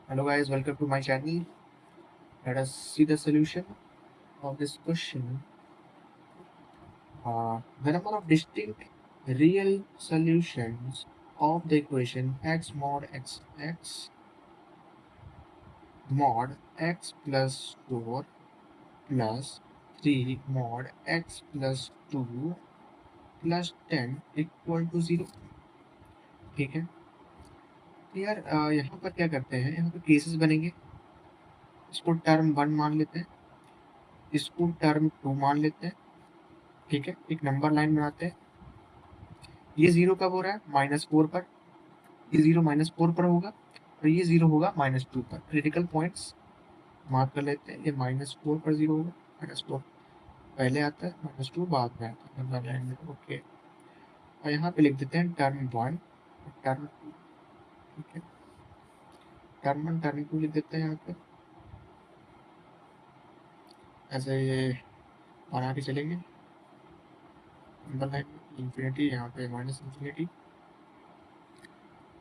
Hello guys, welcome to my channel. Let us see the solution of this question. The number of distinct real solutions of the equation x mod x plus 4 plus 3 mod x plus 2 plus 10 equal to 0। ठीक है, तो यार यहाँ पर क्या करते हैं, यहाँ पर केसेस बनेंगे। इसको टर्म 1 मान लेते हैं, इसको टर्म 2 मान लेते हैं। ठीक है, एक नंबर लाइन बनाते हैं। ये 0 कब हो रहा है? -4 पर। ये 0 -4 पर होगा और ये 0 होगा -2 पर। क्रिटिकल पॉइंट्स मार्क कर लेते हैं। ये -4 पर 0 होगा, -4 पहले आता है, -2 बाद में आता है नंबर लाइन में। ओके, और यहाँ पे लिख देते हैं टर्म 1 और टर्म 2। ठीक है, टर्म 1 टर्म 2 लिख देते हैं यहाँ पे। ऐसे ये बना के चलेंगे नंबर लाइन में। इन्फिनिटी यहाँ पे -इन्फिनिटी।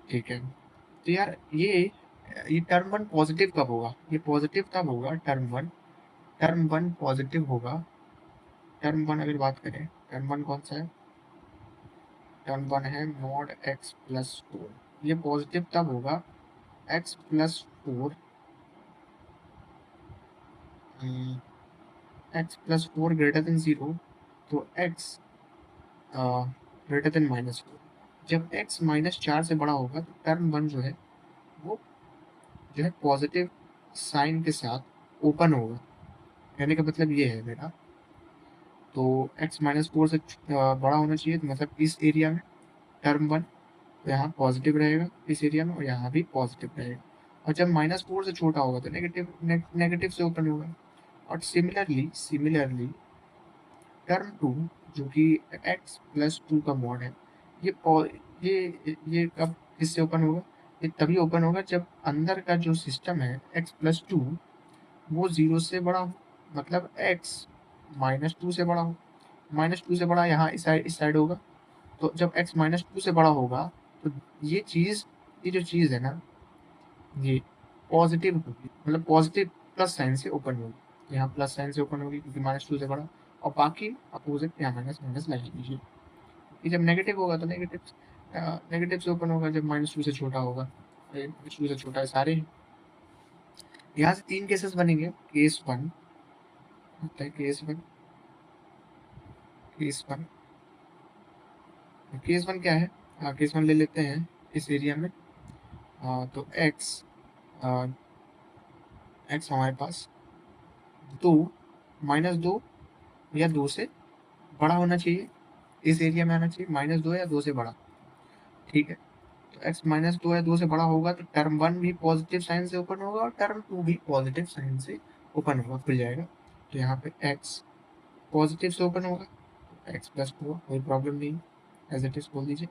ठीक है, तो यार ये टर्म 1 पॉजिटिव कब होगा? ये पॉजिटिव तब होगा टर्म वन पॉजिटिव होगा। टर्म 1 अगर बात करें, टर्म 1 कौन सा है? टर्म 1 है मॉड x प्लस 4। ये पॉजिटिव तब होगा x plus 4 x plus 4 greater than 0, तो x ग्रेटर देन -4। जब x -4 से बड़ा होगा तो टर्म 1 जो है वो जो है पॉजिटिव साइन के साथ ओपन होगा। कहने का मतलब ये है मेरा, तो x -4 से बड़ा होना चाहिए, तो मतलब इस एरिया में टर्म 1 यहाँ पॉजिटिव रहेगा इस एरिया में, और यहाँ भी पॉजिटिव रहेगा। और जब -4 से छोटा होगा तो नेगेटिव से ओपन होगा। और सिमिलरली टर्म 2 जो कि x प्लस 2 का मॉड है, ये कब किससे ओपन होगा? ये तभी ओपन होगा जब अंदर का जो सिस्टम है x प्लस 2 वो 0 से बड़ा हो, मतलब x -2 से बड़ा हो। -2 से बड़ा यहाँ इस साइड होगा। तो जब x -2 से बड़ा होगा तो ये जो चीज़ है ना, ये पॉजिटिव होगी, मतलब पॉजिटिव प्लस साइन से ओपन होगी। यहाँ प्लस साइन से ओपन होगी क्योंकि -2 से बड़ा, और बाकी अपोजिट यहाँ माइनस माइनस लगा लीजिए। ये जब नेगेटिव होगा तो नेगेटिव से ओपन होगा जब -2 से छोटा होगा। -2 से छोटा है सारे हैं। यहाँ से 3 केसेस बनेंगे। केस 1 होता है, केस 1 केस 1 क्या है? केस 1 ले लेते हैं इस एरिया में। तो x हमारे पास 2 -2 या 2 से बड़ा होना चाहिए, इस एरिया में आना चाहिए। -2 या 2 से बड़ा। ठीक है, तो x -2 या 2 से बड़ा होगा तो टर्म 1 भी पॉजिटिव साइन से ओपन होगा और टर्म 2 भी पॉजिटिव साइन से ओपन होगा, खुल जाएगा। तो यहाँ पे x पॉजिटिव से ओपन होगा, x प्लस 4, कोई प्रॉब्लम नहीं, एज इट इज बोल दीजिए।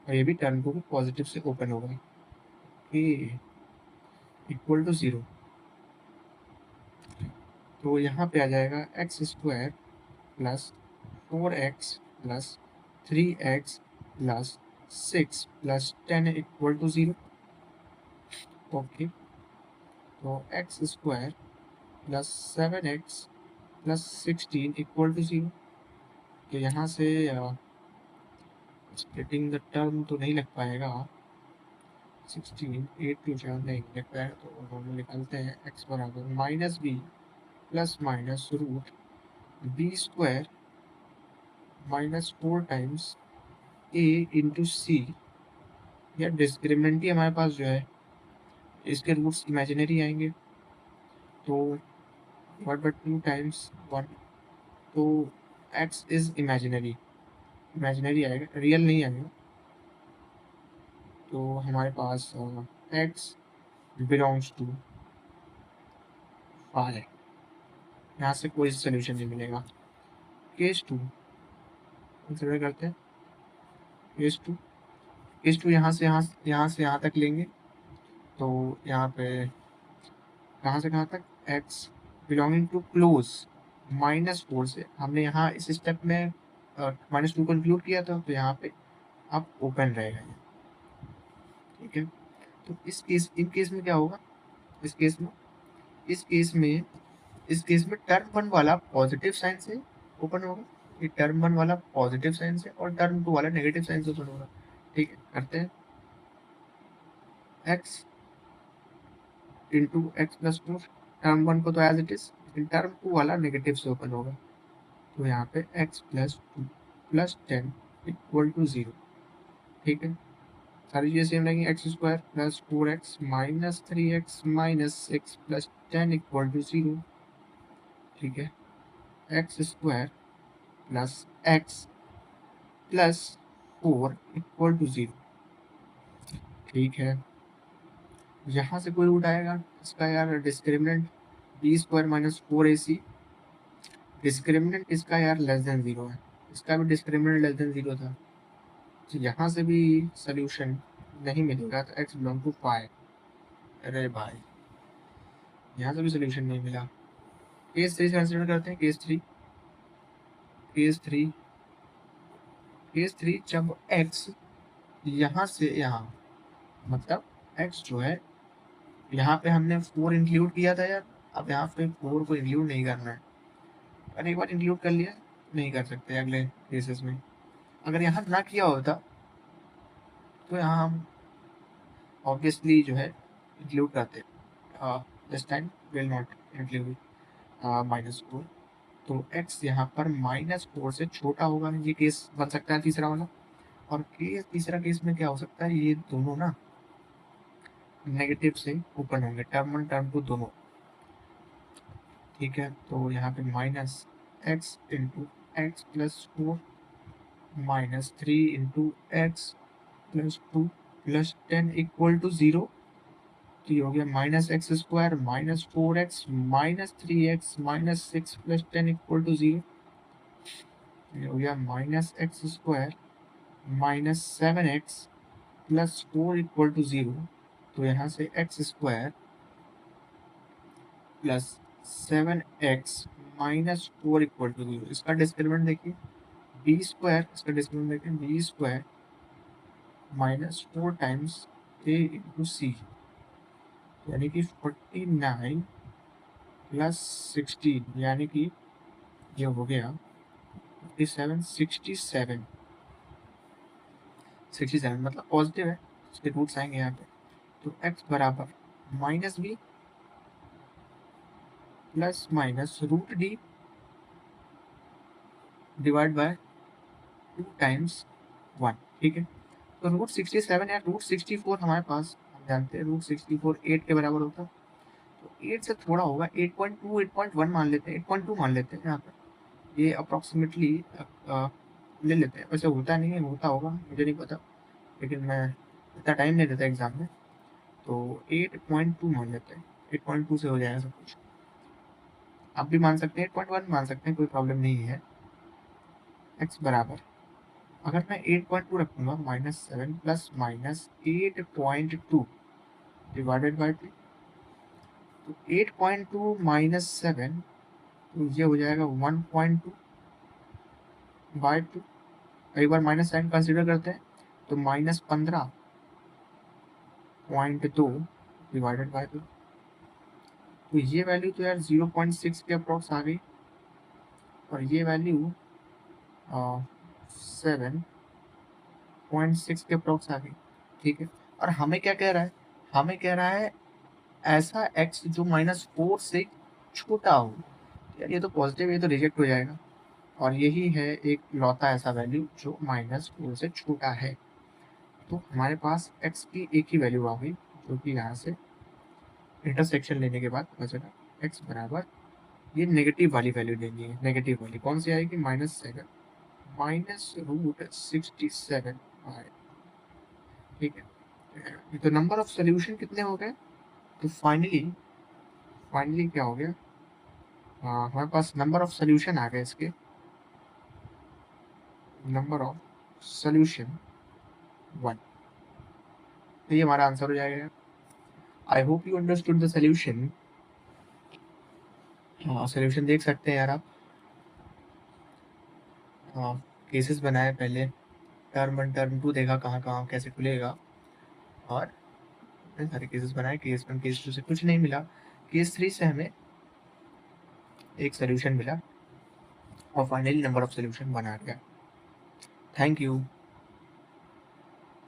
और ये भी टर्म 2 भी पॉजिटिव से ओपन होगा, इक्वल टू 0। तो यहाँ पे आ जाएगा x² plus 4x plus 3x plus 6 plus 10 equal to 0। Okay, तो x² plus 7x plus 16 equal to 0। तो यहाँ से स्प्लिटिंग द टर्म तो नहीं लग पाएगा। 16 8 टू 4 नहीं लग पाएगा, तो हम निकालते हैं x बराबर -b plus minus root b² -4 times a into c. या डिस्क्रिमिनेंट ही हमारे पास जो है, इसके रूट्स इमेजिनरी आएंगे, तो 1/2 टाइम्स 1, तो x इज इमेजिनरी आएगा, रियल नहीं आएगा। तो हमारे पास x बिलोंग्स टू 5। यहाँ से कोई सोल्यूशन नहीं मिलेगा। केस 2 कंसिडर करते हैं। केस 2 यहाँ से यहाँ तक लेंगे, तो यहाँ पे कहाँ से कहाँ तक x बिलोंगिंग टू क्लोज -4 से हमने यहाँ इस स्टेप में -2 को इंक्लूड किया था, तो यहाँ पे अब ओपन रहेगा ये। ठीक है, तो इन केस में क्या होगा? इस केस में इस केस में इस केस में टर्म वन वाला पॉजिटिव साइन से ओपन होगा, ये टर्म वन वाला पॉजिटिव साइन से और टर्म टू वाला नेगेटिव साइन से ओपन होगा। ठीक है, करते हैं। x into x plus four, term one को तो as it is, term two वाला नेगेटिव से ओपन होगा। तो यहाँ पे x plus two plus ten equal to zero. ठीक है, सारी चीजें सेम रहेंगी। X square plus four x minus three x minus six plus ten equal to zero. ठीक है, x square plus x plus four equal to zero. ठीक है, यहाँ से कोई रूट आएगा इसका यार, discriminant b square minus four a c, discriminant इसका यार लेस देन जीरो है, इसका भी डिस्क्रिमिनेंट लेस देन जीरो था। तो यहाँ से भी सोल्यूशन नहीं मिलेगा, तो एक्स बिलोंग टू पाई। अरे भाई, यहाँ से भी सोल्यूशन नहीं मिला। केस थ्री से कंसिडर करते हैं। केस थ्री जब एक्स यहाँ से यहाँ, मतलब एक्स जो है यहाँ पे हमने फोर इंक्लूड किया था यार, अब यहाँ पे फोर को इंक्लूड नहीं करना है। अगर एक बार इंक्लूड कर लिया नहीं कर सकते अगले केसेस में। अगर यहाँ ना किया होता तो यहाँ हम ऑब्वियसली जो है इंक्लूड करते, this time will not include minus four. तो x यहाँ पर माइनस फोर से छोटा होगा, ये केस बन सकता है तीसरा वाला। और तीसरा केस में क्या हो सकता है, ये दोनों ना नेगेटिव से ओपन होंगे, टर्म वन टर्म टू दोनों। ठीक है, तो यहाँ पे minus x into x plus four minus three into x plus two plus ten equal to zero. तो ये हो गया minus x square minus four x minus three x minus six plus ten equal to zero. ये हो गया minus x square minus seven x plus four equal to zero. तो यहाँ से x square plus seven x minus four equal to zero, इसका discriminant देखिए b square, इसका discriminant देखिए b square minus four times a into c, यानी कि 49 plus 16, यानी कि ये हो गया 57, 67 मतलब पॉजिटिव है, इसके रूट्स आएंगे यहाँ पे। तो x बराबर minus b plus minus root d divide by two times one. ठीक है, तो रूट 67 या रूट 64 हमारे पास, हम जानते हैं रूट 64 8 के बराबर होता है। तो 8 से थोड़ा होगा, 8.2 8.1 मान लेते हैं, 8.2 मान लेते हैं यहाँ पर, ये अप्रॉक्सीमेटली ले लेते हैं। वैसे होता नहीं है, होता होगा मुझे नहीं पता, लेकिन मैं इतना टाइम नहीं देता एग्जाम में, तो 8.2 मान लेते हैं। 8.2 से हो जाएगा सब कुछ। आप भी मान सकते हैं, 8.1 मान सकते हैं, कोई प्रॉब्लम नहीं है। एक्स बराबर, अगर मैं 8.2 रखूंगा minus seven plus minus 8.2 divided by two, तो 8.2 माइनस सेवन, तो ये हो जाएगा 1.2 बाई टू। एक बार माइनस साइन कंसिडर करते हैं, तो माइनस 15.2 डिवाइडेड बाई टू। तो ये वैल्यू तो यार 0.6 के अप्रॉक्स आ गई, और ये वैल्यू 7.6 के अप्रॉक्स आ गई। ठीक है, और हमें क्या कह रहा है, हमें कह रहा है ऐसा x जो माइनस फोर से छोटा हो। यार ये तो पॉजिटिव, ये तो रिजेक्ट हो जाएगा, और यही है एक लौता ऐसा वैल्यू जो माइनस फोर से छोटा है। तो हमारे पास x की एक ही वैल्यू आ गई, जो कि यहाँ से इंटरसेक्शन लेने के बाद पता चला x बराबर, ये नेगेटिव वाली वैल्यू लेनी है। नेगेटिव वाली कौन सी आएगी, माइनस सेवन माइनस रूट 67। ठीक है, तो नंबर ऑफ सोल्यूशन कितने हो गए, तो फाइनली क्या हो गया, हमारे पास नंबर ऑफ सोल्यूशन आ गए इसके, नंबर ऑफ सोल्यूशन 1। तो ये हमारा आंसर हो जाएगा। I hope you understood the solution. Solution देख सकते हैं यार आप, केसेस बनाए पहले, टर्म वन टर्म टू देखा कहाँ कहाँ कैसे खुलेगा, और इतने सारे केसेस बनाए, केस 1 केस 2 से कुछ नहीं मिला, केस 3 से हमें एक सोल्यूशन मिला और फाइनली नंबर ऑफ सोल्यूशन बना गया। Thank you.